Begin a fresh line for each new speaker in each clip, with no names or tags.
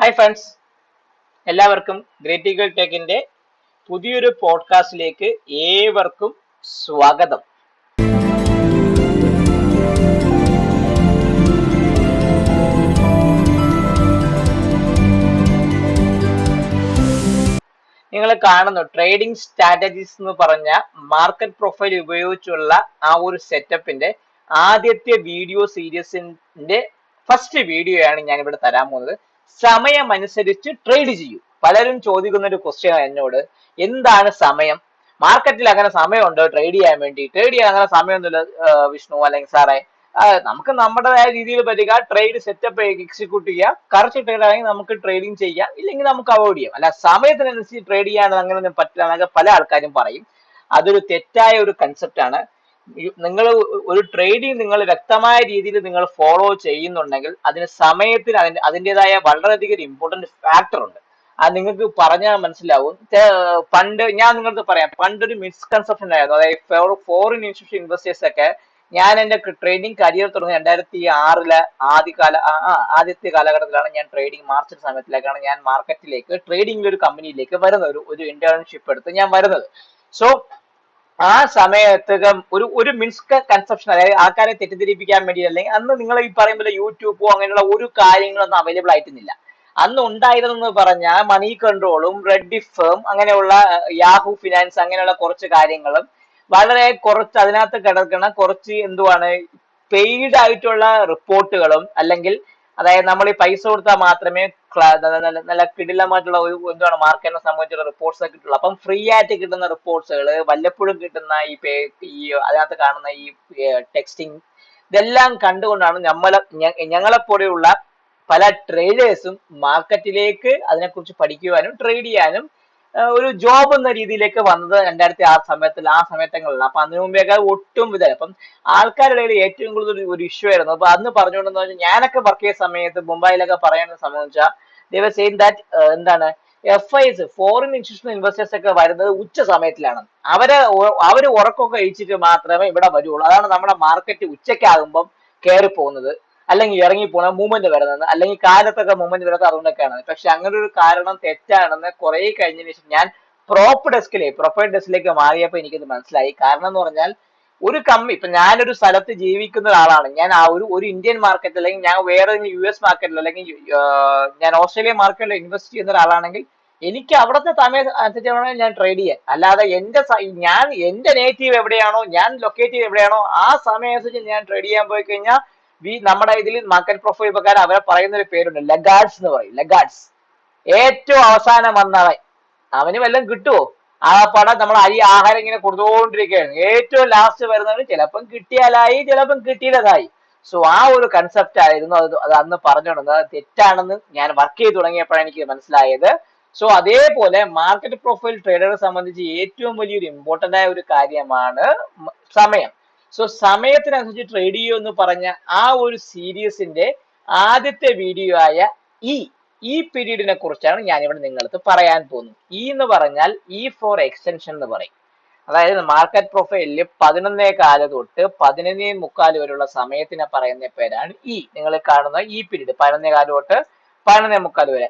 Hi friends, എല്ലാവർക്കും great eagle ടെക്കിന്റെ പുതിയൊരു പോഡ്കാസ്റ്റിലേക്ക് ഏവർക്കും സ്വാഗതം. നിങ്ങൾ കാണുന്നു ട്രേഡിംഗ് സ്ട്രാറ്റജീസ് എന്ന് പറഞ്ഞ മാർക്കറ്റ് പ്രൊഫൈൽ ഉപയോഗിച്ചുള്ള ആ ഒരു സെറ്റപ്പിന്റെ ആദ്യത്തെ വീഡിയോ സീരീസിന്റെ ഫസ്റ്റ് വീഡിയോയാണ് ഞാൻ ഇവിടെ തരാൻ പോകുന്നത്. സമയമനുസരിച്ച് ട്രേഡ് ചെയ്യൂ. പലരും ചോദിക്കുന്ന ഒരു ക്വസ്റ്റ്യൻ എന്നോട്, എന്താണ് സമയം? മാർക്കറ്റിൽ അങ്ങനെ സമയമുണ്ടോ ട്രേഡ് ചെയ്യാൻ വേണ്ടി? ട്രേഡ് ചെയ്യാൻ അങ്ങനെ സമയമൊന്നുമില്ല വിഷ്ണു അല്ലെങ്കിൽ സാറേ. നമുക്ക് നമ്മുടേതായ രീതിയിൽ പറ്റുക, ട്രേഡ് സെറ്റപ്പ് എക്സിക്യൂട്ട് ചെയ്യുക. കറക്റ്റ് ട്രേഡ് ആണെങ്കിൽ നമുക്ക് ട്രേഡിങ് ചെയ്യാം, ഇല്ലെങ്കിൽ നമുക്ക് അവോയ്ഡ് ചെയ്യാം. അല്ല സമയത്തിനനുസരിച്ച് ട്രേഡ് ചെയ്യാൻ അങ്ങനെയൊന്നും പറ്റില്ല എന്നൊക്കെ പല ആൾക്കാരും പറയും. അതൊരു തെറ്റായ ഒരു കൺസെപ്റ്റ് ആണ്. നിങ്ങൾ ഒരു ട്രേഡിങ് നിങ്ങൾ വ്യക്തമായ രീതിയിൽ നിങ്ങൾ ഫോളോ ചെയ്യുന്നുണ്ടെങ്കിൽ അതിന് സമയത്തിന് അതിൻ്റെതായ വളരെയധികം ഇമ്പോർട്ടന്റ് ഫാക്ടർ ഉണ്ട്. അത് നിങ്ങൾക്ക് പറഞ്ഞാൽ മനസ്സിലാവും. പണ്ട് ഞാൻ നിങ്ങൾക്ക് പറയാം, പണ്ടൊരു മിസ്കൺസെപ്ഷൻ ആയിരുന്നു. അതായത് ഫോറിൻ ഇൻസ്റ്റിറ്റ്യൂഷൻ ഇൻവെസ്റ്റേഴ്സ് ഒക്കെ, ഞാൻ എന്റെ ട്രേഡിംഗ് കരിയർ തുടങ്ങി 2006 ആദ്യത്തെ കാലഘട്ടത്തിലാണ് ഞാൻ ട്രേഡിംഗ്. മാർച്ച് സമയത്തിലേക്കാണ് ഞാൻ മാർക്കറ്റിലേക്ക് ട്രേഡിംഗിൽ ഒരു കമ്പനിയിലേക്ക് വരുന്നത്, ഒരു ഇന്റേൺഷിപ്പ് എടുത്ത് ഞാൻ വരുന്നത്. സോ ആ സമയത്ത് ഒരു മിസ്കൺസെപ്ഷൻ, അതായത് ആൾക്കാരെ തെറ്റിദ്ധരിപ്പിക്കാൻ വേണ്ടി, അല്ലെങ്കിൽ അന്ന് നിങ്ങൾ ഈ പറയുമ്പോൾ യൂട്യൂബോ അങ്ങനെയുള്ള ഒരു കാര്യങ്ങളൊന്നും അവൈലബിൾ ആയിരുന്നില്ല. അന്ന് ഉണ്ടായിരുന്നെന്ന് പറഞ്ഞാൽ മണി കൺട്രോളും റെഡിഫും അങ്ങനെയുള്ള യാഹു ഫിനാൻസ് അങ്ങനെയുള്ള കുറച്ച് കാര്യങ്ങളും, വളരെ കുറച്ച് അതിനകത്ത് കിടക്കുന്ന കുറച്ച് പെയ്ഡ് ആയിട്ടുള്ള റിപ്പോർട്ടുകളും, അല്ലെങ്കിൽ അതായത് നമ്മൾ ഈ പൈസ കൊടുത്താൽ മാത്രമേ നല്ല കിടിലമായിട്ടുള്ള ഒരു മാർക്കറ്റിനെ സംബന്ധിച്ചുള്ള റിപ്പോർട്ട്സ് ഒക്കെ കിട്ടുള്ളൂ. അപ്പം ഫ്രീ ആയിട്ട് കിട്ടുന്ന റിപ്പോർട്ട്സുകൾ, വല്ലപ്പോഴും കിട്ടുന്ന ഈ അതിനകത്ത് കാണുന്ന ഈ ടെക്സ്റ്റിംഗ്, ഇതെല്ലാം കണ്ടുകൊണ്ടാണ് ഞങ്ങളെപ്പോലെയുള്ള പല ട്രേഡേഴ്സും മാർക്കറ്റിലേക്ക് അതിനെക്കുറിച്ച് പഠിക്കുവാനും ട്രേഡ് ചെയ്യാനും ഒരു ജോബ് എന്ന രീതിയിലേക്ക് വന്നത് 2006 ആ സമയത്തങ്ങളിലാണ്. അപ്പൊ അതിനു മുമ്പേക്കാൾ ഒട്ടും ഇതായി. അപ്പം ആൾക്കാരുടെ ഏറ്റവും കൂടുതൽ ഒരു ഇഷ്യൂ ആയിരുന്നു. അപ്പൊ അന്ന് പറഞ്ഞുകൊണ്ടെന്ന് പറഞ്ഞാൽ, ഞാനൊക്കെ വർക്ക് ചെയ്ത സമയത്ത് മുംബൈയിലൊക്കെ പറയുന്നത് സംബന്ധിച്ചാൽ ദേ വർ സെയിങ് ദാറ്റ് എന്താണ് FIs, ഫോറിൻ ഇൻസ്റ്റിറ്റ്യൂഷണൽ ഇൻവെസ്റ്റേഴ്സ് ഒക്കെ വരുന്നത് ഉച്ച സമയത്തിലാണ്. അവര് ഉറക്കമൊക്കെ കഴിച്ചിട്ട് മാത്രമേ ഇവിടെ വരുള്ളൂ. അതാണ് നമ്മുടെ മാർക്കറ്റ് ഉച്ചയ്ക്കാകുമ്പം കയറി പോകുന്നത്, അല്ലെങ്കിൽ ഇറങ്ങി പോകുന്ന മൂവ്മെന്റ് വരുന്നത്, അല്ലെങ്കിൽ കാലത്തൊക്കെ മൂവ്മെന്റ് വരുന്നത് അതുകൊണ്ടൊക്കെയാണ്. പക്ഷെ അങ്ങനെ ഒരു കാരണം തെറ്റാണെന്ന് കുറെ കഴിഞ്ഞതിന് ശേഷം ഞാൻ പ്രൊഫൈൽ ഡെസ്കിലേക്ക് മാറിയപ്പോൾ എനിക്കത് മനസ്സിലായി. കാരണം എന്ന് പറഞ്ഞാൽ, ഒരു ഇപ്പൊ ഞാനൊരു സ്ഥലത്ത് ജീവിക്കുന്ന ഒരാളാണ്. ഞാൻ ആ ഒരു ഇന്ത്യൻ മാർക്കറ്റ്, അല്ലെങ്കിൽ ഞാൻ വേറെ US മാർക്കറ്റിൽ, അല്ലെങ്കിൽ ഞാൻ ഓസ്ട്രേലിയൻ മാർക്കറ്റിൽ ഇൻവെസ്റ്റ് ചെയ്യുന്ന ഒരാളാണെങ്കിൽ എനിക്ക് അവിടുത്തെ സമയം അനുസരിച്ച് ഞാൻ ട്രേഡ് ചെയ്യാൻ. അല്ലാതെ എന്റെ നേറ്റീവ് എവിടെയാണോ, ഞാൻ ലൊക്കേറ്റീവ് എവിടെയാണോ ആ സമയം അനുസരിച്ച് ഞാൻ ട്രേഡ് ചെയ്യാൻ പോയി കഴിഞ്ഞാൽ, നമ്മുടെ ഇതിൽ മാർക്കറ്റ് പ്രൊഫൈൽ പ്രകാരം അവരെ പറയുന്ന ഒരു പേരുണ്ട്, ലഗാർഡ്സ് എന്ന് പറയും. ലഗാർഡ്സ്, ഏറ്റവും അവസാനം വന്നവൻ, അവന് വല്ലതും കിട്ടുമോ? ആ പണം നമ്മൾ ആഹാരം ഇങ്ങനെ കൊടുത്തുകൊണ്ടിരിക്കുകയാണ്. ഏറ്റവും ലാസ്റ്റ് വരുന്നവന് ചിലപ്പം കിട്ടിയാലായി, ചിലപ്പം കിട്ടിയില്ലതായി. സോ ആ ഒരു കൺസെപ്റ്റ് ആയിരുന്നു അത് അന്ന് പറഞ്ഞുകൊണ്ടത്. അത് തെറ്റാണെന്ന് ഞാൻ വർക്ക് ചെയ്ത് തുടങ്ങിയപ്പോഴാണ് എനിക്ക് മനസ്സിലായത്. സോ അതേപോലെ മാർക്കറ്റ് പ്രൊഫൈൽ ട്രേഡറെ സംബന്ധിച്ച് ഏറ്റവും വലിയൊരു ഇമ്പോർട്ടന്റ് ആയ ഒരു കാര്യമാണ് സമയം. സോ സമയത്തിനനുസരിച്ച് ട്രേഡ് ചെയ്യൂ എന്ന് പറഞ്ഞ ആ ഒരു സീരീസിന്റെ ആദ്യത്തെ വീഡിയോ ആയ ഈ പീരീഡിനെ കുറിച്ചാണ് ഞാൻ ഇവിടെ നിങ്ങൾക്ക് പറയാൻ പോകുന്നത്. എന്ന് പറഞ്ഞാൽ ഫോർ എക്സ്റ്റൻഷൻ എന്ന് പറയും. അതായത് മാർക്കറ്റ് പ്രൊഫൈലിൽ 11:15 തൊട്ട് 11:45 വരെയുള്ള സമയത്തിനെ പറയുന്ന പേരാണ് നിങ്ങൾ കാണുന്ന പീരീഡ്. 11:15 തൊട്ട് 11:45 വരെ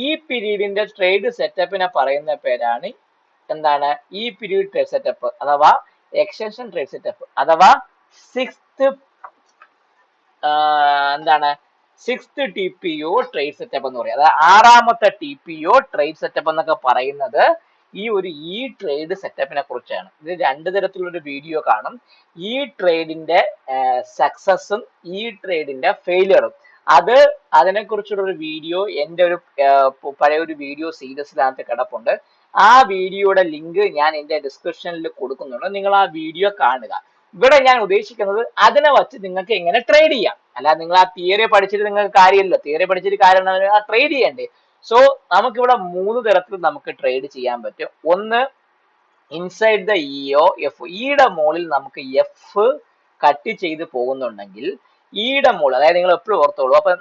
ഈ പീരീഡിന്റെ ട്രേഡ് സെറ്റപ്പിനെ പറയുന്ന പേരാണ് എന്താണ്? പീരീഡ് ട്രേഡ് സെറ്റപ്പ്, അഥവാ എക്സ്റ്റൻഷൻ ട്രേഡ് സെറ്റപ്പ്, അഥവാ സിക്സ്ത് TPO ട്രേഡ് സെറ്റപ്പ് എന്ന് പറയും. അതായത് 6ാമത്തെ TPO ട്രേഡ് സെറ്റപ്പ് എന്നൊക്കെ പറയുന്നത് ഈ ട്രേഡ് സെറ്റപ്പിനെ കുറിച്ചാണ്. ഇത് 2 തരത്തിലുള്ള വീഡിയോ കാണും. ഈ ട്രേഡിന്റെ സക്സസും ട്രേഡിന്റെ ഫെയിലിയറും. അതിനെക്കുറിച്ചുള്ള ഒരു വീഡിയോ എന്റെ ഒരു പഴയ ഒരു വീഡിയോ സീരീസിനകത്ത് കിടപ്പുണ്ട്. ആ വീഡിയോയുടെ ലിങ്ക് ഞാൻ എന്റെ ഡിസ്ക്രിപ്ഷനിൽ കൊടുക്കുന്നുണ്ട്. നിങ്ങൾ ആ വീഡിയോ കാണുക. ഇവിടെ ഞാൻ ഉദ്ദേശിക്കുന്നത് അതിനെ വച്ച് നിങ്ങൾക്ക് എങ്ങനെ ട്രേഡ് ചെയ്യാം. അല്ലാതെ നിങ്ങൾ ആ തിയറി പഠിച്ചിട്ട് നിങ്ങൾക്ക് കാര്യമില്ല. തിയറി പഠിച്ചിട്ട് കാര്യം ആ ട്രേഡ് ചെയ്യണ്ടേ. സോ നമുക്കിവിടെ 3 തരത്തിൽ നമുക്ക് ട്രേഡ് ചെയ്യാൻ പറ്റും. ഒന്ന്, ഇൻസൈഡ് ദ എഫ്. യുടെ മുകളിൽ നമുക്ക് എഫ് കട്ട് ചെയ്ത് പോകുന്നുണ്ടെങ്കിൽ യുടെ മുകളിൽ, അതായത് നിങ്ങൾ എപ്പോഴും ഓർത്തോളൂ. അപ്പൊ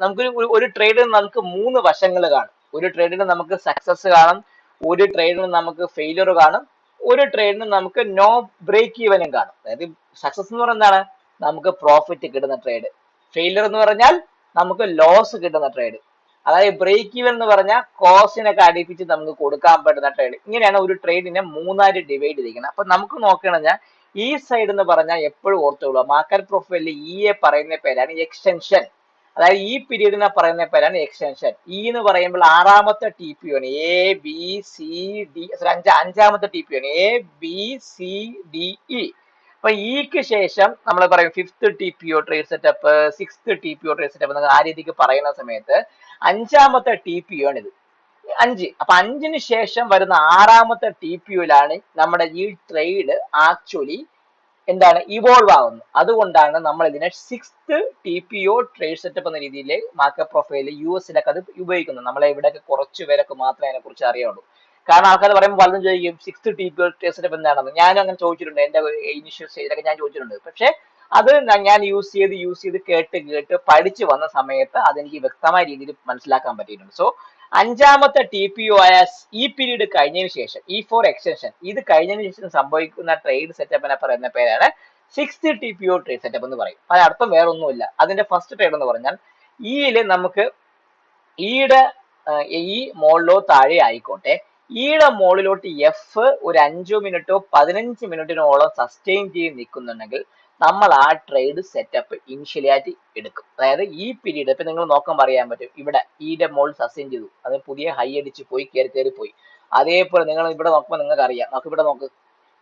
നമുക്ക് ഒരു ട്രേഡിന് നമുക്ക് 3 വശങ്ങൾ കാണും. ഒരു ട്രേഡിന് നമുക്ക് സക്സസ് കാണും, ഒരു ട്രേഡിന് നമുക്ക് ഫെയിലിയർ കാണും, ഒരു ട്രേഡിന് നമുക്ക് നോ ബ്രേക്ക് ഈവനും കാണും. അതായത് സക്സസ് എന്ന് പറഞ്ഞാൽ എന്താണ്? നമുക്ക് പ്രോഫിറ്റ് കിട്ടുന്ന ട്രേഡ്. ഫെയിലിയർ എന്ന് പറഞ്ഞാൽ നമുക്ക് ലോസ് കിട്ടുന്ന ട്രേഡ്. അതായത് ബ്രേക്ക് ഈവൻ എന്ന് പറഞ്ഞാൽ കോസ്റ്റിനൊക്കെ അടുപ്പിച്ച് നമുക്ക് കൊടുക്കാൻ പറ്റുന്ന ട്രേഡ്. ഇങ്ങനെയാണ് ഒരു ട്രേഡിനെ മൂന്നായിട്ട് ഡിവൈഡ് ചെയ്തിരിക്കുന്നത്. അപ്പൊ നമുക്ക് നോക്കണമെങ്കിൽ ഈ സൈഡ് എന്ന് പറഞ്ഞാൽ എപ്പോഴും ഓർത്തോളൂ, മാർക്കറ്റ് പ്രൊഫൈലിൽ ഇയെ പറയുന്ന പേരാണ് എക്സ്റ്റൻഷൻ. അതായത് ഈ പീരീഡിനെ പറയുന്ന പേരാണ് എക്സ്റ്റൻഷൻ. ഇ എന്ന് പറയുമ്പോൾ ആറാമത്തെ ടി പി ആണ്, എ ബി സി ഡി, അഞ്ചാമത്തെ ടി പി ആണ്, A B C D E. അപ്പൊ ഇക്ക് ശേഷം നമ്മൾ പറയും fifth T P O trade setup, sixth T P O trade setup എന്നൊക്കെ ആ രീതിക്ക് പറയുന്ന സമയത്ത് അഞ്ചാമത്തെ ടി പി ഒ ആണ് ഇത്, 5. അപ്പൊ 5-ന് ശേഷം വരുന്ന ആറാമത്തെ ടി പി ഒയിലാണ് നമ്മുടെ ഈ ട്രേഡ് ആക്ച്വലി എന്താണ് ഇവോൾവ് ആവുന്നത്. അതുകൊണ്ടാണ് നമ്മൾ ഇതിനെ sixth T P O trade setup എന്ന രീതിയിൽ മാർക്കറ്റ് പ്രൊഫൈൽ യു എസിലൊക്കെ അത് ഉപയോഗിക്കുന്നത്. നമ്മളെ ഇവിടെയൊക്കെ കുറച്ച് പേരൊക്കെ മാത്രമേ അതിനെ കുറിച്ച് അറിയുള്ളൂ. കാരണം ആൾക്കാർ പറയുമ്പോൾ പലരും ചോദിക്കും sixth T P O trade setup എന്താണെന്ന്. ഞാനും അങ്ങനെ ചോദിച്ചിട്ടുണ്ട്, എന്റെ ഇനിഷ്യൽ സ്റ്റേജിലൊക്കെ ഞാൻ ചോദിച്ചിട്ടുണ്ട്. പക്ഷെ അത് ഞാൻ യൂസ് ചെയ്ത് കേട്ട് പഠിച്ചു വന്ന സമയത്ത് അതെനിക്ക് വ്യക്തമായ രീതിയിൽ മനസ്സിലാക്കാൻ പറ്റിയിട്ടുണ്ട്. സോ അഞ്ചാമത്തെ ടി പി ഒ ആയ ഈ പീരീഡ് കഴിഞ്ഞതിന് ശേഷം, ഈ ഫോർ എക്സ്റ്റൻഷൻ ഇത് കഴിഞ്ഞതിന് ശേഷം സംഭവിക്കുന്ന ട്രേഡ് സെറ്റപ്പിനെ പറയുന്ന പേരാണ് sixth T P O trade setup എന്ന് പറയും. അതിനർത്ഥം വേറെ ഒന്നുമില്ല. അതിന്റെ ഫസ്റ്റ് ട്രേഡ് എന്ന് പറഞ്ഞാൽ ഈയില് നമുക്ക് ഈയുടെ ഈ മുകളിലോ താഴെ ആയിക്കോട്ടെ, ഈയുടെ മുകളിലോട്ട് എഫ് ഒരു 5 മിനിറ്റോ 15 മിനിറ്റിനോളം സസ്റ്റെയിൻ ചെയ്ത് നിൽക്കുന്നുണ്ടെങ്കിൽ നമ്മൾ ആ ട്രേഡ് സെറ്റപ്പ് ഇനിഷ്യലി ആയിട്ട് എടുക്കും. അതായത് ഈ പീരീഡ് ഇപ്പൊ നിങ്ങൾ നോക്കുമ്പോൾ അറിയാൻ പറ്റും, ഇവിടെ ഈയുടെ മുകളിൽ സസ്റ്റെയിൻ ചെയ്തു, അത് പുതിയ ഹൈ അടിച്ച് പോയി കയറി പോയി. അതേപോലെ നിങ്ങൾ ഇവിടെ നോക്കുമ്പോൾ നിങ്ങൾക്ക് അറിയാം, ഇവിടെ നോക്ക്,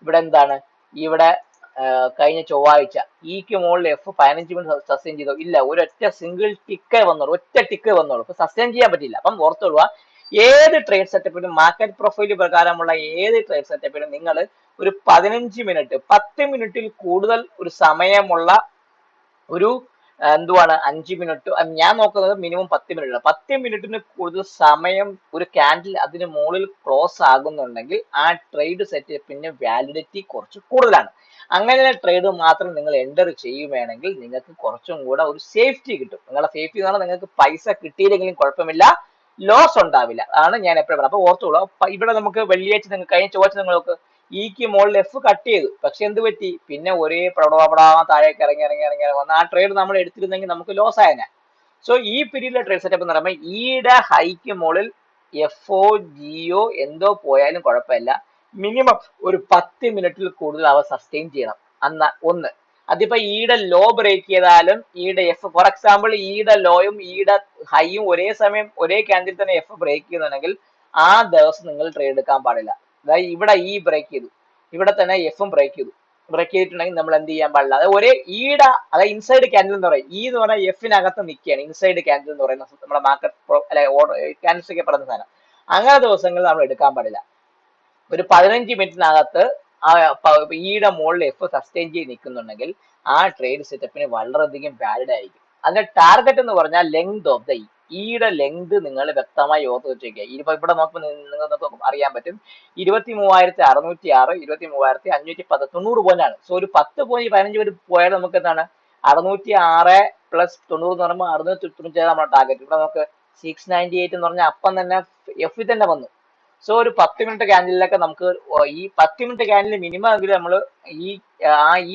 ഇവിടെ എന്താണ്, ഇവിടെ കഴിഞ്ഞ ചൊവ്വാഴ്ച ഈക്ക് മുകളിൽ എഫ് 15 മിനിറ്റ് സസ്റ്റെയിൻ ചെയ്തോ? ഇല്ല, ഒരൊറ്റ സിംഗിൾ ടിക്കേ വന്നോളൂ, ഒറ്റ ടിക്കേ വന്നോളൂ. അപ്പൊ സസ്റ്റെയിൻ ചെയ്യാൻ പറ്റില്ല. അപ്പം ഓർത്തോളുക, ഏത് ട്രേഡ് സെറ്റപ്പിലും മാർക്കറ്റ് പ്രൊഫൈൽ പ്രകാരമുള്ള ഏത് ട്രേഡ് സെറ്റപ്പിലും നിങ്ങൾ ഒരു 15 മിനിറ്റ് 10 മിനിറ്റിൽ കൂടുതൽ ഒരു സമയമുള്ള ഒരു എന്തുവാണ് 5 മിനിറ്റ്, ഞാൻ നോക്കുന്നത് മിനിമം 10 മിനിറ്റ്. 10 മിനിറ്റിന് കൂടുതൽ സമയം ഒരു ക്യാൻഡിൽ അതിന് മുകളിൽ ക്ലോസ് ആകുന്നുണ്ടെങ്കിൽ ആ ട്രേഡ് സെറ്റപ്പിന്റെ വാലിഡിറ്റി കുറച്ച് കൂടുതലാണ്. അങ്ങനെ ട്രേഡ് മാത്രം നിങ്ങൾ എൻ്റർ ചെയ്യുകയാണെങ്കിൽ നിങ്ങൾക്ക് കുറച്ചും കൂടെ ഒരു സേഫ്റ്റി കിട്ടും. നിങ്ങളുടെ സേഫ്റ്റി എന്ന് പറഞ്ഞാൽ നിങ്ങൾക്ക് പൈസ കിട്ടിയില്ലെങ്കിലും കുഴപ്പമില്ല, ലോസ് ഉണ്ടാവില്ല. അതാണ് ഞാൻ എപ്പോഴും പറയുന്നത്. അപ്പൊ ഓർത്തോളൂ, ഇവിടെ നമുക്ക് വെള്ളിയാഴ്ച നിങ്ങൾ കഴിഞ്ഞ ചൊവ്വാഴ്ച നിങ്ങൾക്ക് ഈക്ക് മുകളിൽ എഫ് കട്ട് ചെയ്തു, പക്ഷെ എന്ത് പറ്റി, പിന്നെ ഒരേ പ്രടപടാ താഴേക്ക് ഇറങ്ങി വന്ന് ആ ട്രേഡ് നമ്മൾ എടുത്തിരുന്നെങ്കിൽ നമുക്ക് ലോസ് ആയനെ. സോ ഈ പീരീഡിലെ ട്രേഡ് സെറ്റപ്പ് എന്ന് പറയുമ്പോൾ ഈയുടെ ഹൈക്ക് മുകളിൽ എഫ്ഒ ജിഒ എന്തോ പോയാലും കുഴപ്പമില്ല, മിനിമം ഒരു 10 മിനിറ്റിൽ കൂടുതൽ അവ സസ്റ്റെയിൻ ചെയ്യണം. ഒന്ന്, അതിപ്പോ ഈയുടെ ലോ ബ്രേക്ക് ചെയ്താലും ഈയുടെ എഫ്, ഫോർ എക്സാമ്പിൾ ഈയുടെ ലോയും ഈയുടെ ഹൈയും ഒരേ സമയം ഒരേ ക്യാൻഡിൽ തന്നെ എഫ് ബ്രേക്ക് ചെയ്യുന്നുണ്ടെങ്കിൽ ആ ദിവസം നിങ്ങൾ ട്രേഡ് എടുക്കാൻ പാടില്ല. അതായത് ഇവിടെ ഈ ബ്രേക്ക് ചെയ്തു, ഇവിടെ തന്നെ എഫും ബ്രേക്ക് ചെയ്തിട്ടുണ്ടെങ്കിൽ നമ്മൾ എന്ത് ചെയ്യാൻ പാടില്ല. അതായത് ഒരേ ഈയുടെ, അതായത് ഇൻസൈഡ് ക്യാൻഡിൽ എന്ന് പറയും, ഈ എന്ന് പറഞ്ഞാൽ എഫിനകത്ത് നിൽക്കുകയാണ്, ഇൻസൈഡ് ക്യാൻഡിൽ എന്ന് പറയുന്ന നമ്മുടെ മാർക്കറ്റ് അല്ലെ ക്യാൻഡിൽസ് ഒക്കെ പറയുന്ന സാധനം. അങ്ങനെ ദിവസങ്ങളിൽ നമ്മൾ എടുക്കാൻ പാടില്ല. ഒരു 15 മിനിറ്റിനകത്ത് ആ ഈയുടെ മുകളിൽ എഫ് സസ്റ്റെയിൻ ചെയ്ത് നിൽക്കുന്നുണ്ടെങ്കിൽ ആ ട്രേഡ് സെറ്റപ്പിന് വളരെയധികം വാലിഡ് ആയിരിക്കും. അതിന്റെ ടാർഗറ്റ് എന്ന് പറഞ്ഞാൽ ലെങ്ത് ഓഫ് ദ ഈയുടെ ലെങ്ത് നിങ്ങൾ വ്യക്തമായി ഓർത്ത് വെച്ചേക്കുക. ഇവിടെ നോക്കുമ്പോൾ നിങ്ങൾക്ക് അറിയാൻ പറ്റും 23,606, 23,510, 90 പോയിന്റാണ്. സോ ഒരു 10 പോയിന്റ് 15 മിനിറ്റ് പോയാൽ നമുക്ക് എന്താണ് 606 പ്ലസ് 90 എന്ന് പറയുമ്പോൾ 697 നമ്മുടെ ടാർഗറ്റ്. ഇവിടെ നമുക്ക് 698 എന്ന് പറഞ്ഞാൽ അപ്പം തന്നെ എഫിൽ തന്നെ വന്നു. സോ ഒരു 10 മിനിറ്റ് ക്യാൻഡിലൊക്കെ നമുക്ക് ഈ 10 മിനിറ്റ് ക്യാൻഡിൽ മിനിമം എങ്കിലും നമ്മൾ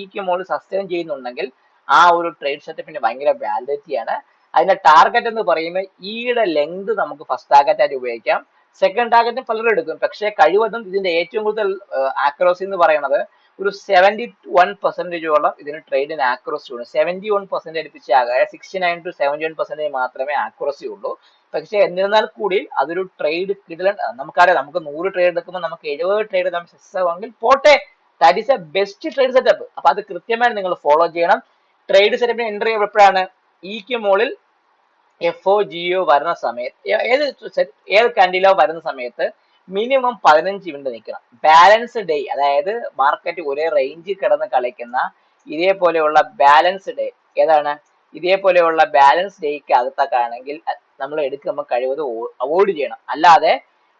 ഈക്ക് മുകളിൽ സസ്റ്റെയിൻ ചെയ്യുന്നുണ്ടെങ്കിൽ ആ ഒരു ട്രേഡ് സെറ്റപ്പിന് ഭയങ്കര വാലിഡിറ്റിയാണ്. അതിന്റെ ടാർഗറ്റ് എന്ന് പറയുമ്പോൾ ഈയുടെ ലെങ്ത് നമുക്ക് ഫസ്റ്റ് ടാർഗറ്റ് ആയിട്ട് ഉപയോഗിക്കാം, സെക്കൻഡ് ടാർഗറ്റും പലരും എടുക്കും. പക്ഷെ കഴിവതും ഇതിന്റെ ഏറ്റവും കൂടുതൽ ആക്യുറസി എന്ന് പറയുന്നത് ഒരു 71% ഇതിന് ട്രേഡിന് ആക്യുറസി ഉണ്ട്. 71% അടുപ്പിച്ചാകുക, 69 to 71% മാത്രമേ ആക്യുറസി ഉള്ളൂ. പക്ഷെ എന്നിരുന്നാൽ കൂടി അതൊരു ട്രേഡ് കിടലൻ. നമുക്കറിയാം, നമുക്ക് 100 ട്രേഡ് എടുക്കുമ്പോൾ നമുക്ക് 70 ട്രേഡ് നമുക്ക് സക്സസ് ആവുമെങ്കിൽ പോട്ടെ, that is a best trade setup. അപ്പൊ അത് കൃത്യമായി നിങ്ങൾ ഫോളോ ചെയ്യണം. ട്രേഡ് സെറ്റപ്പിന് എൻ്റർ ചെയ്യുമ്പോഴാണ് ഈക്ക് മുകളിൽ എഫ്ഒ ജിഒ വരുന്ന സമയത്ത്, ഏത് ക്യാൻഡിലോ വരുന്ന സമയത്ത് മിനിമം 15 മിനിറ്റ് നിൽക്കണം. ബാലൻസ് ഡേ, അതായത് മാർക്കറ്റ് ഒരേ റേഞ്ചിൽ കിടന്ന് കളിക്കുന്ന ഇതേപോലെയുള്ള ബാലൻസ് ഡേ, ഏതാണ് ഇതേപോലെയുള്ള ബാലൻസ് ഡേക്ക് അകത്തൊക്കെ ആണെങ്കിൽ നമ്മൾ എടുക്കുമ്പോൾ കഴിവത് അവോയ്ഡ് ചെയ്യണം. അല്ലാതെ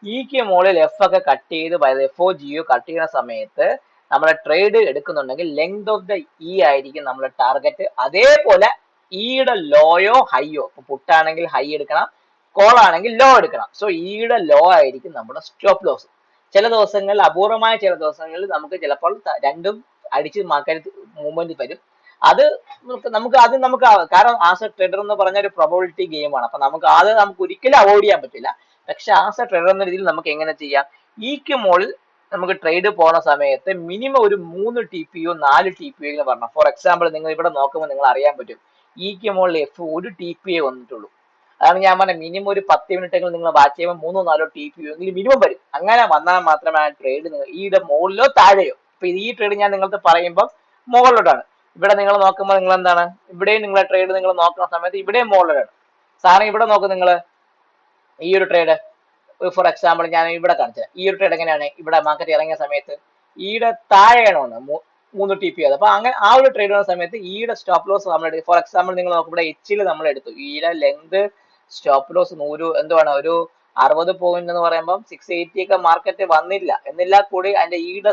ഈക്ക് മുകളിൽ എഫ് ഒക്കെ കട്ട് ചെയ്ത് എഫ്ഒ ജിഒ കട്ട് ചെയ്യുന്ന സമയത്ത് നമ്മളെ ട്രേഡ് എടുക്കുന്നുണ്ടെങ്കിൽ ലെങ്ത് ഓഫ് ദ ഇ ആയിരിക്കും നമ്മുടെ ടാർഗറ്റ്. അതേപോലെ ഈയുടെ ലോയോ ഹൈയോ, ഇപ്പൊ പുട്ടാണെങ്കിൽ ഹൈ എടുക്കണം, കോൾ ആണെങ്കിൽ ലോ എടുക്കണം. സോ ഈയുടെ ലോ ആയിരിക്കും നമ്മുടെ സ്റ്റോപ്പ് ലോസ്. ചില ദിവസങ്ങളിൽ, അപൂർവമായ ചില ദിവസങ്ങളിൽ നമുക്ക് ചിലപ്പോൾ രണ്ടും അടിച്ച് മാർക്കറ്റ് മൂവ്മെന്റ് വരും. അത് നമുക്ക് കാരണം ആസ് എ ട്രേഡർ എന്ന് പറഞ്ഞ ഒരു പ്രൊബബിലിറ്റി ഗെയിമാണ്. അപ്പൊ നമുക്ക് ഒരിക്കലും അവോയ്ഡ് ചെയ്യാൻ പറ്റില്ല. പക്ഷെ ആസ് എ ട്രേഡർ എന്ന രീതിയിൽ നമുക്ക് എങ്ങനെ ചെയ്യാം? ഈക്ക് മുകളിൽ നമുക്ക് ട്രേഡ് പോകുന്ന സമയത്ത് മിനിമം ഒരു 3 TPO 4 TPO എന്ന് പറഞ്ഞാൽ, ഫോർ എക്സാമ്പിൾ നിങ്ങൾ ഇവിടെ നോക്കുമ്പോൾ നിങ്ങൾ അറിയാൻ പറ്റും ഈക്ക് മുകളിൽ എഫ് 1 TPA വന്നിട്ടുള്ളൂ. അതാണ് ഞാൻ പറഞ്ഞ മിനിമം ഒരു 10 മിനിറ്റെങ്കിലും നിങ്ങൾ വാച്ച് ചെയ്യുമ്പോൾ 3-4 TPO എങ്കിലും മിനിമം വരും. അങ്ങനെ വന്നാൽ മാത്രമേ ആ ട്രേഡ് നിങ്ങൾ ഈയുടെ മുകളിലോ താഴെയോ, ഇപ്പൊ ഈ ട്രേഡ് ഞാൻ നിങ്ങൾക്ക് പറയുമ്പോൾ മുകളിലോട്ടാണ്. ഇവിടെ നിങ്ങൾ നോക്കുമ്പോൾ നിങ്ങൾ എന്താണ്, ഇവിടെയും നിങ്ങളെ ട്രേഡ് നിങ്ങൾ നോക്കുന്ന സമയത്ത് ഇവിടെയും മുകളിലാണ്. സാധനം ഇവിടെ നോക്കും നിങ്ങൾ, ഈ ഒരു ട്രേഡ് ഫോർ എക്സാമ്പിൾ ഞാൻ ഇവിടെ കാണിച്ചത്, ഈ ഒരു ട്രേഡ് എങ്ങനെയാണ്, ഇവിടെ മാർക്കറ്റ് ഇറങ്ങിയ സമയത്ത് ഈയുടെ താഴെയാണ് വന്നത് 3 TPO. അപ്പൊ അങ്ങനെ ആ ഒരു ട്രേഡ് വന്ന സമയത്ത് ഈയുടെ സ്റ്റോപ്പ് ലോസ് നമ്മൾ എടുക്കും. ഫോർ എക്സാമ്പിൾ നിങ്ങൾ നോക്കും, ഇവിടെ എച്ചിൽ നമ്മൾ എടുത്തു, ഈയുടെ ലെങ്ത് സ്റ്റോപ്പ് ലോസ് എന്തുവാണ് ഒരു 60 പോയിന്റ് എന്ന് പറയുമ്പോൾ 680 ഒക്കെ മാർക്കറ്റ് വന്നില്ല എന്നില്ല കൂടി അതിന്റെ ഈയുടെ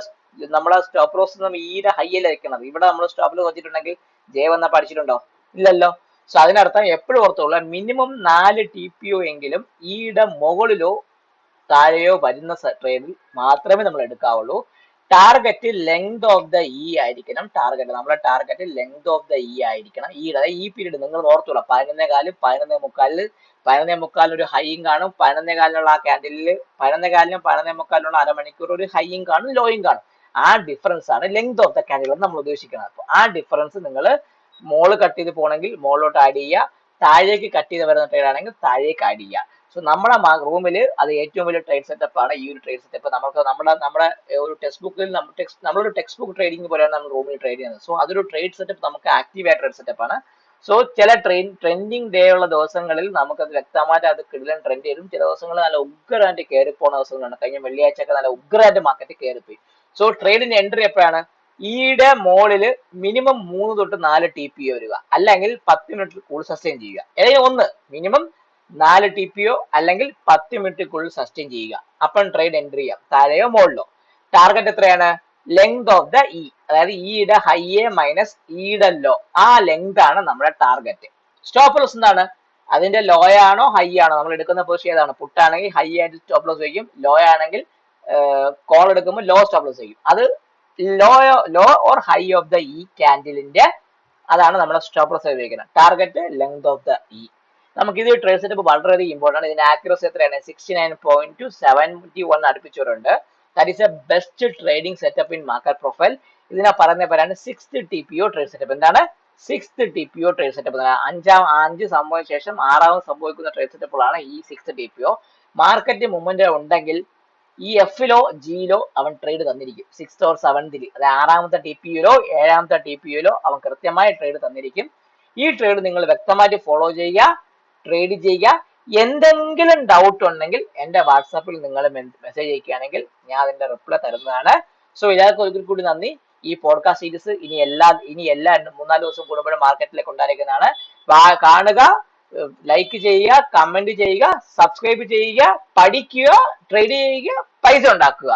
നമ്മളെ സ്റ്റോപ്പ് ലോസ് ഈയുടെ ഹൈയിൽ വെക്കുന്നത്. ഇവിടെ നമ്മൾ സ്റ്റോപ്പ് ലോസ് വെച്ചിട്ടുണ്ടെങ്കിൽ ജെ വന്ന പഠിച്ചിട്ടുണ്ടോ? ഇല്ലല്ലോ. സോ അതിനർത്ഥം എപ്പോഴും ഓർത്തുള്ള മിനിമം 4 TPO എങ്കിലും ഈയുടെ മുകളിലോ താഴെയോ വരുന്ന ട്രേഡിൽ മാത്രമേ നമ്മൾ എടുക്കാവുള്ളൂ. Target length of the E ആയിരിക്കണം. നമ്മുടെ target length of the E ആയിരിക്കണം. ഈ പീരീഡ് നിങ്ങൾ ഓർത്തുള്ള 11:4 11:45 ഒരു ഹൈയും കാണും, 11:4 ആ ക്യാൻഡിലിൽ 11:4 11:45 അരമണിക്കൂർ ഒരു ഹൈയും കാണും, ലോയും കാണും. ആ ഡിഫറൻസ് ആണ് ലെങ്ത് ഓഫ് ദ ക്യാൻഡിൽ എന്ന് നമ്മൾ ഉദ്ദേശിക്കുന്നത്. അപ്പൊ ആ ഡിഫറൻസ് നിങ്ങൾ മോള് കട്ട് ചെയ്ത് പോകണമെങ്കിൽ മോളിലോട്ട് ആഡ് ചെയ്യുക, താഴേക്ക് കട്ട് ചെയ്ത് വരുന്ന ട്രേഡ് ആണെങ്കിൽ താഴേക്ക് ആഡ് ചെയ്യുക. സോ നമ്മുടെ റൂമിൽ അത് ഏറ്റവും വലിയ ട്രേഡ് സെറ്റപ്പ് ആണ് ഈ ഒരു ട്രേഡ് സെറ്റപ്പ്. നമ്മുടെ ഒരു ടെക്സ്റ്റ് ബുക്കിൽ നമ്മളൊരു ടെക്സ്റ്റ് ബുക്ക് ട്രേഡിംഗ് പോലെയാണ് നമ്മൾ റൂമിൽ ട്രേഡ് ചെയ്യുന്നത്. സോ അതൊരു ട്രേഡ് സെറ്റപ്പ് നമുക്ക് ആക്റ്റീവ് ആയ ട്രേഡ് സെറ്റപ്പ് ആണ്. സോ ചില ട്രെൻഡിങ് ഡേ ഉള്ള ദിവസങ്ങളിൽ നമുക്കത് വ്യക്തമായിട്ട് അത് കിടിലൻ ട്രെൻഡ് ചെയ്യും. ചില ദിവസങ്ങളിൽ നല്ല ഉഗ്രമായിട്ട് കയറി പോകുന്ന ദിവസങ്ങളാണ്. കഴിഞ്ഞ വെള്ളിയാഴ്ച ഒക്കെ നല്ല ഉഗ്രമായിട്ട് മാർക്കറ്റ് കയറിപ്പോയി. സോ ട്രേഡിന്റെ എൻട്രി എപ്പോഴാണ്? ഈയുടെ മോളില് മിനിമം 3 തൊട്ട് 4 TPO വരിക, അല്ലെങ്കിൽ 10 മിനിറ്റ് കൂടുതൽ സസ്റ്റെയിൻ ചെയ്യുക. ഏതെങ്കിലും ഒന്ന് മിനിമം 4 TPO അല്ലെങ്കിൽ 10 മിനിറ്റുള്ളിൽ സസ്റ്റെയിൻ ചെയ്യുക. അപ്പം ട്രേഡ് എൻട്രി ചെയ്യാം, താഴെയോ മുകളിലോ. ടാർഗറ്റ് എത്രയാണ്? ലെങ്ത് ഓഫ് ദ ഇ, അതായത് ഇയുടെ ഹൈ മൈനസ് ഇയുടെ ലോ, ആ ലെങ്ത് ആണ് നമ്മുടെ ടാർഗറ്റ്. സ്റ്റോപ്പ് ലോസ് എന്താണ്? അതിന്റെ ലോ ആണോ ഹൈ ആണോ? നമ്മൾ എടുക്കുന്ന പൊസിഷൻ ഏതാണ്? പുട്ടാണെങ്കിൽ ഹൈ ആയിട്ട് സ്റ്റോപ്പ് ലോസ് വയ്ക്കും, ലോ ആണെങ്കിൽ കോൾ എടുക്കുമ്പോൾ ലോ സ്റ്റോപ്പ് ലോസ് വയ്ക്കും. അത് low or high of the E ക്യാൻഡിലിന്റെ അതാണ് നമ്മുടെ സ്റ്റോപ്പ് ലോസ് ഉപയോഗിക്കുന്നത്. Target length of the E. നമുക്ക് ഇത് ട്രേഡ് സെറ്റപ്പ് വളരെയധികം ഇമ്പോർട്ടൻ്റ് ആണ്. ഇതിന്റെ ആക്യുറസി എത്രയാണ്? 69.71 അടുപ്പിച്ചവരുണ്ട്. That is a best trading setup in market profile. ഇതിനെ പറയുന്ന 6th TPO ട്രേഡ് സെറ്റപ്പ്. എന്താണ് 6th TPO ട്രേഡ് സെറ്റപ്പ്? 5 സംഭവിച്ച ശേഷം 6ാമത് സംഭവിക്കുന്ന ട്രേഡ് സെറ്റപ്പുകളാണ് ഈ 6th TPO. മാർക്കറ്റ് മൂവ്മെന്റ് ഉണ്ടെങ്കിൽ ഈ എഫിലോ ജിയിലോ അവൻ ട്രേഡ് തന്നിരിക്കും. 6th or 7th, അതായത് 6ാമത്തെ TPO 7ാമത്തെ TPO അവൻ കൃത്യമായ ട്രേഡ് തന്നിരിക്കും. ഈ ട്രേഡ് നിങ്ങൾ വ്യക്തമായിട്ട് ഫോളോ ചെയ്യുക, ട്രേഡ് ചെയ്യുക. എന്തെങ്കിലും ഡൗട്ട് ഉണ്ടെങ്കിൽ എന്റെ വാട്സാപ്പിൽ നിങ്ങൾ മെസ്സേജ് അയക്കുകയാണെങ്കിൽ ഞാൻ അതിന്റെ റിപ്ലൈ തരുന്നതാണ്. സോ എല്ലാവർക്കും ഒരിക്കൽ കൂടി നന്ദി. ഈ പോഡ്കാസ്റ്റ് സീരീസ് ഇനി എല്ലാ 3-4 ദിവസം കൂടുമ്പോഴും മാർക്കറ്റിലേക്ക് ഉണ്ടായിരിക്കുന്നതാണ്. കാണുക, ലൈക്ക് ചെയ്യുക, കമന്റ് ചെയ്യുക, സബ്സ്ക്രൈബ് ചെയ്യുക, പഠിക്കുക, ട്രേഡ് ചെയ്യുക, പൈസ ഉണ്ടാക്കുക.